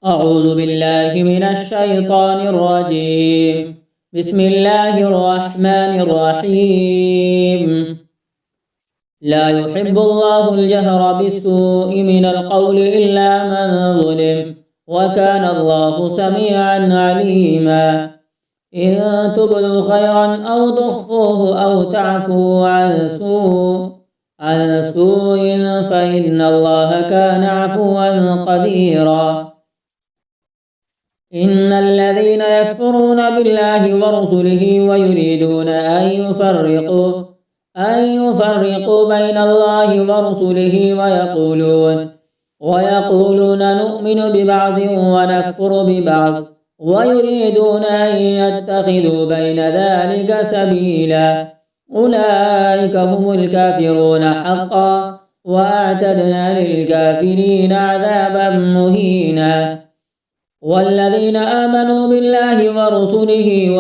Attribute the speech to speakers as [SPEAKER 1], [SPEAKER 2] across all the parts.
[SPEAKER 1] أعوذ بالله من الشيطان الرجيم. بسم الله الرحمن الرحيم. لا يحب الله الجهر بالسوء من القول إلا من ظلم، وكان الله سميعا عليما. إن تبدوا خيرا أو تخفوه أو تعفوا عن سوء فإن الله كان عفوا قديرا. إن الذين يكفرون بالله ورسله ويريدون أن يفرقوا بين الله ورسله ويقولون نؤمن ببعض ونكفر ببعض ويريدون أن يتخذوا بين ذلك سبيلا. أولئك هم الكافرون حقا، وأعتدنا للكافرين عذابا مهينا. والذين آمنوا بالله ورسله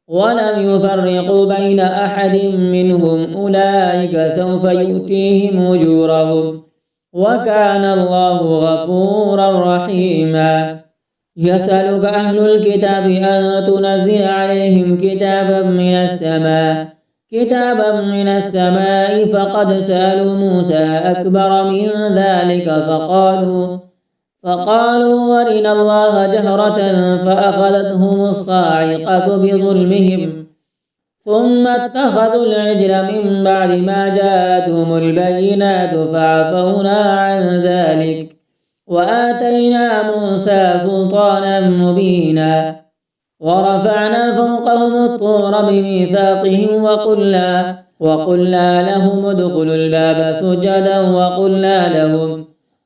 [SPEAKER 1] ولم يفرقوا بين أحد منهم أولئك سوف يؤتيهم أجورهم، وكان الله غفورا رحيما. يسألك أهل الكتاب أن تنزل عليهم كتابا من السماء فقد سألوا موسى أكبر من ذلك فقالوا أرنا الله جهرة فأخذتهم الصاعقة بظلمهم، ثم اتخذوا العجل من بعد ما جاءتهم البينات فعفونا عن ذلك وآتينا موسى سلطانا مبينا. ورفعنا فوقهم الطور بميثاقهم وقلنا لهم ادخلوا الباب سجدا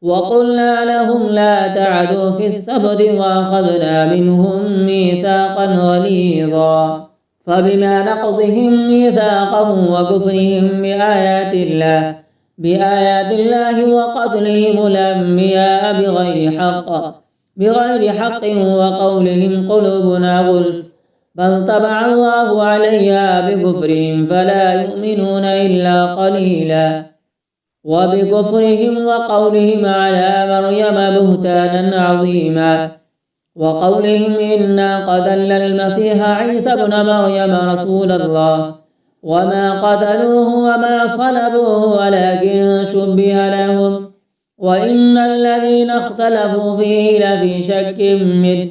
[SPEAKER 1] وقلنا لهم لا تعدوا في السبت وأخذنا منهم ميثاقا غليظا. فبما نقضهم ميثاقهم وكفرهم بآيات الله وقتلهم الأنبياء بغير حق وقولهم قلوبنا غلف بل طبع الله عليها بكفرهم فلا يؤمنون إلا قليلا. وبكفرهم وقولهم على مريم بهتانا عظيما، وقولهم إنا قتلنا المسيح عيسى ابن مريم رسول الله وما قتلوه وما صلبوه ولكن شبه لهم، وإن الذين اختلفوا فيه لفي شك منه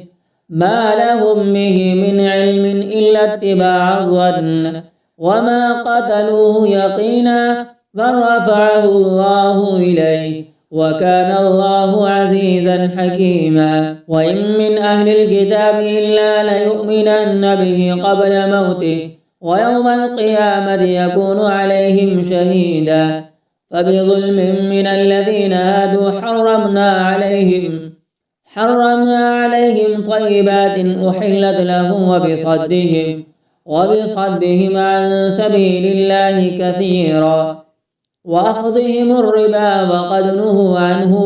[SPEAKER 1] ما لهم به من علم إلا اتباع الظن، وما قتلوه يقينا بل رفعه الله إليه، وكان الله عزيزا حكيما. وإن من أهل الكتاب إلا ليؤمنن به قبل موته، ويوم القيامة يكون عليهم شهيدا. فبظلم من الذين هادوا حرمنا عليهم طيبات أحلت لهم وبصدهم عن سبيل الله كثيرا، وأخذهم الربا وقد نهوا عنه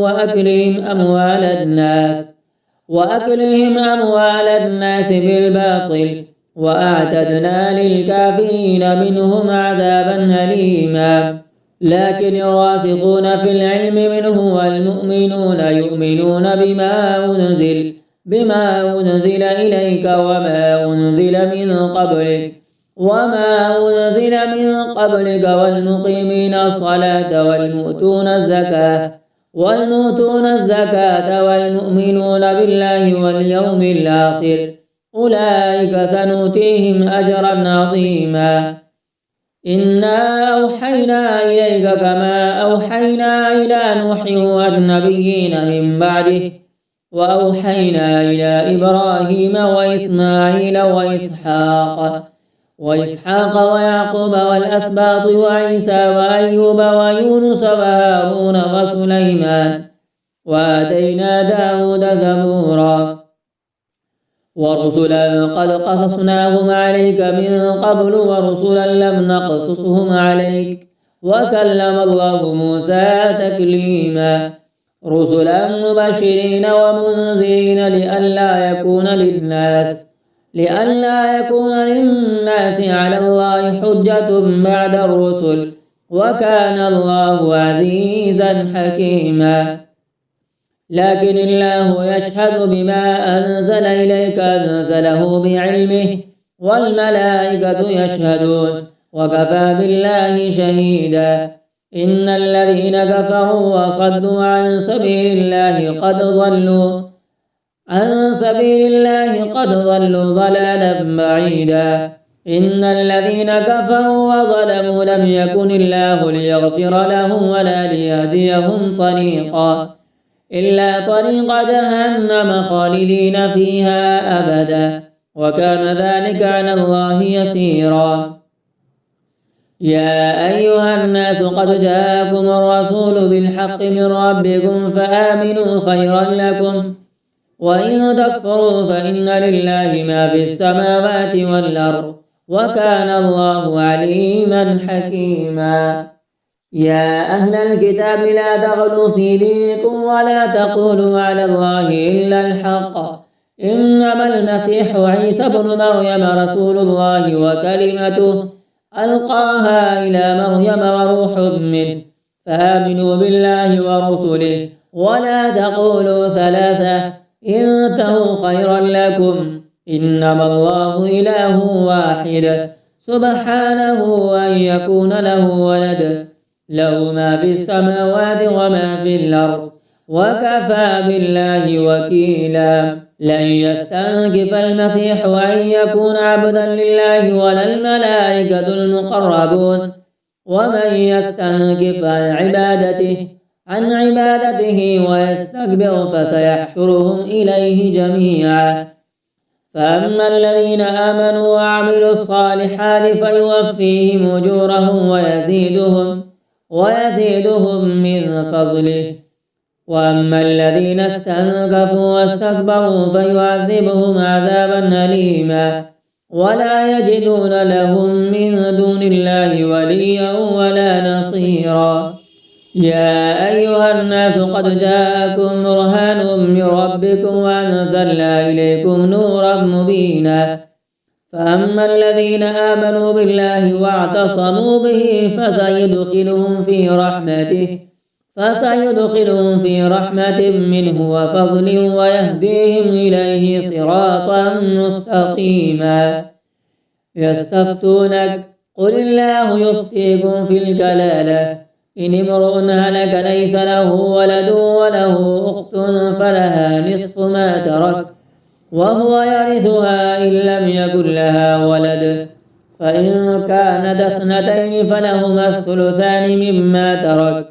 [SPEAKER 1] وأكلهم أموال الناس بالباطل، وأعتدنا للكافرين منهم عذابا أليما. لكن الراسخون في العلم منه والمؤمنون يؤمنون بما أنزل إليك وما أنزل من قبلك والمقيمين الصلاة والمؤتون الزكاة والمؤمنون بالله واليوم الآخر أولئك سنؤتيهم أجرا عظيما. إنا أوحينا إليك كما أوحينا إلى نوح والنبيين من بعده، وأوحينا إلى إبراهيم وإسماعيل وإسحاق ويعقوب والأسباط وعيسى وأيوب ويونس وهارون وسليمان، وآتينا داود زبورا. ورسلا قد قصصناهم عليك من قبل ورسلا لم نقصصهم عليك، وكلم الله موسى تكليما. رسلا مبشرين ومنذرين لئلا يكون للناس على الله حجة بعد الرسل، وكان الله عزيزا حكيما. لكن الله يشهد بما أنزل إليك أنزله بعلمه والملائكة يشهدون وكفى بالله شهيدا. إن الذين كفروا وصدوا عن سبيل الله قد ضلوا ضلالا بعيدا. إن الذين كفروا وظلموا لم يكن الله ليغفر لهم ولا ليهديهم طريقا إلا طريق جهنم خالدين فيها أبدا وكان ذلك على الله يسيرا. يا أيها الناس قد جاءكم الرسول بالحق من ربكم فآمنوا خيرا لكم وإن تكفروا فإن لله ما في السماوات والأرض وكان الله عليما حكيما. يا أهل الكتاب لا تغلوا في دينكم ولا تقولوا على الله إلا الحق إنما المسيح عيسى بن مريم رسول الله وكلمته ألقاها إلى مريم وروح منه فآمنوا بالله ورسله ولا تقولوا ثلاثة انتهوا خيرا لكم إنما الله إله واحد سبحانه أن يكون له ولد له ما في السماوات وما في الأرض وكفى بالله وكيلا. لن يستنكف المسيح أن يكون عبدا لله ولا الملائكة المقربون ومن يستنكف عن عبادته ويستكبر فسيحشرهم إليه جميعا. فأما الذين آمنوا وعملوا الصالحات فيوفيهم أجورهم ويزيدهم من فضله. وأما الذين استنكفوا واستكبروا فيعذبهم عذابا أليما ولا يجدون لهم من دون الله وليا ولا نصيرا. يا أيها الناس قد جاءكم برهان من ربكم وأنزلنا إليكم نورا مبينا. فأما الذين آمنوا بالله واعتصموا به فسيدخلهم في رحمة منه وفضل ويهديهم إليه صراطا مستقيما. يستفتونك قل الله يفتيكم في الكلالة إن امرؤ هلك ليس له ولد وله أخت فلها نصف ما ترك وهو يرثها إن لم يكن لها ولد فإن كانت اثنتين فلهما الثلثان مما ترك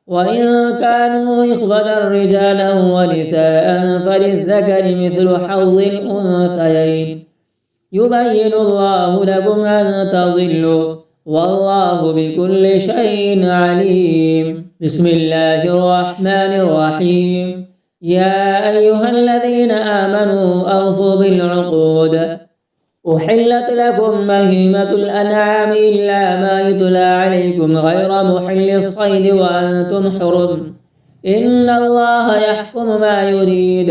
[SPEAKER 1] وإن كانوا إخوة رجالا ونساء فللذكر مثل حظ الأنثيين يبين الله لكم أن تضلوا والله بكل شيء عليم. بسم الله الرحمن الرحيم. يا أيها الذين آمنوا أوفوا بالعقود أحلت لكم بهيمة الأنعام إلا ما يتلى عليكم غير محل الصيد وأنتم حرم إن الله يحكم ما يريد.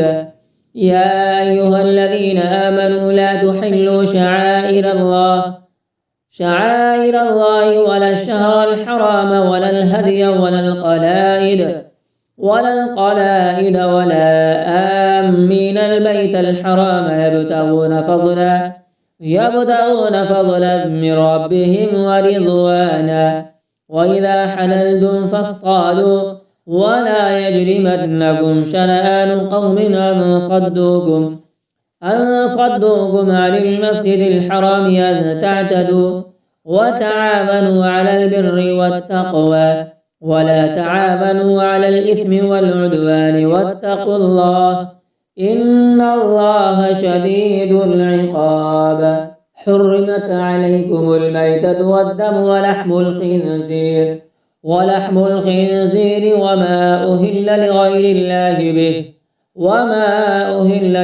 [SPEAKER 1] يا أيها الذين آمنوا لا تحلوا شعائر الله ولا الشهر الحرام ولا الهدي ولا القلائد ولا آمين البيت الحرام يبتغون فضلا من ربهم ورضوانا. وإذا حللتم فاصطادوا ولا يجرمنكم شنآن قوم أن صدوكم عن المسجد الحرام أن تعتدوا وتعاونوا على البر والتقوى ولا تعاونوا على الإثم والعدوان واتقوا الله إن الله شديد العقاب. حرمت عليكم الميتة والدم ولحم الخنزير وما أهل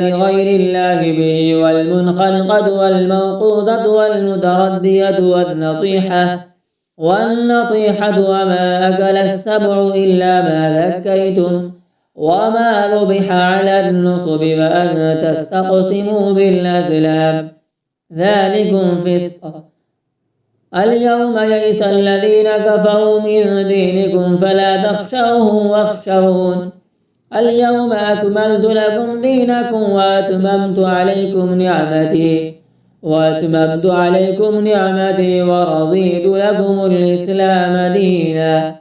[SPEAKER 1] لغير الله به والمنخنقة والموقوذة والمتردية والنطيحة وما أكل السبع إلا ما ذكيتم وما ذبح على النصب وأن تستقسموا بالأزلام ذلكم فسق. اليوم يئس الذين كفروا من دينكم فلا تخشوهم واخشون اليوم أكملت لكم دينكم وأتممت عليكم نعمتي ورضيت لكم الإسلام دينا.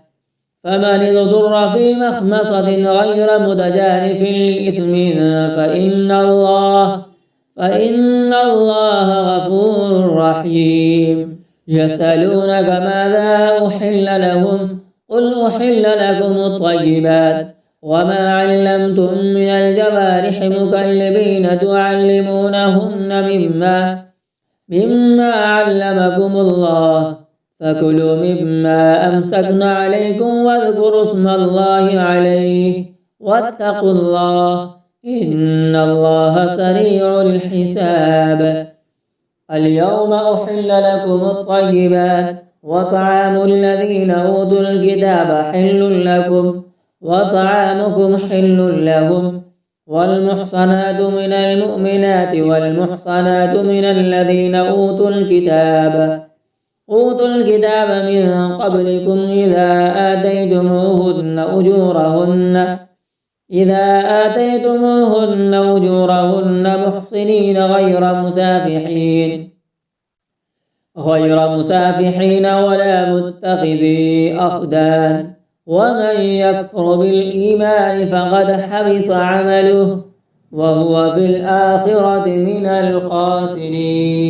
[SPEAKER 1] فمن اضطر في مخمصة غير متجانف لإثم فإن الله غفور رحيم. يسألونك ماذا أحل لهم قل أحل لكم الطيبات وما علمتم من الجوارح مكلبين تعلمونهن مما علمكم الله فكلوا مما أمسكنا عليكم واذكروا اسم الله عليه واتقوا الله إن الله سريع الحساب. اليوم أحل لكم الطيبات وطعام الذين أوتوا الكتاب حل لكم وطعامكم حل لهم والمحصنات من المؤمنات والمحصنات من الذين أوتوا الكتاب من قبلكم إذا آتيتموهن أجورهن محصنين غير مسافحين ولا متخذي أخدان ومن يكفر بالإيمان فقد حبط عمله وهو في الآخرة من الخاسرين.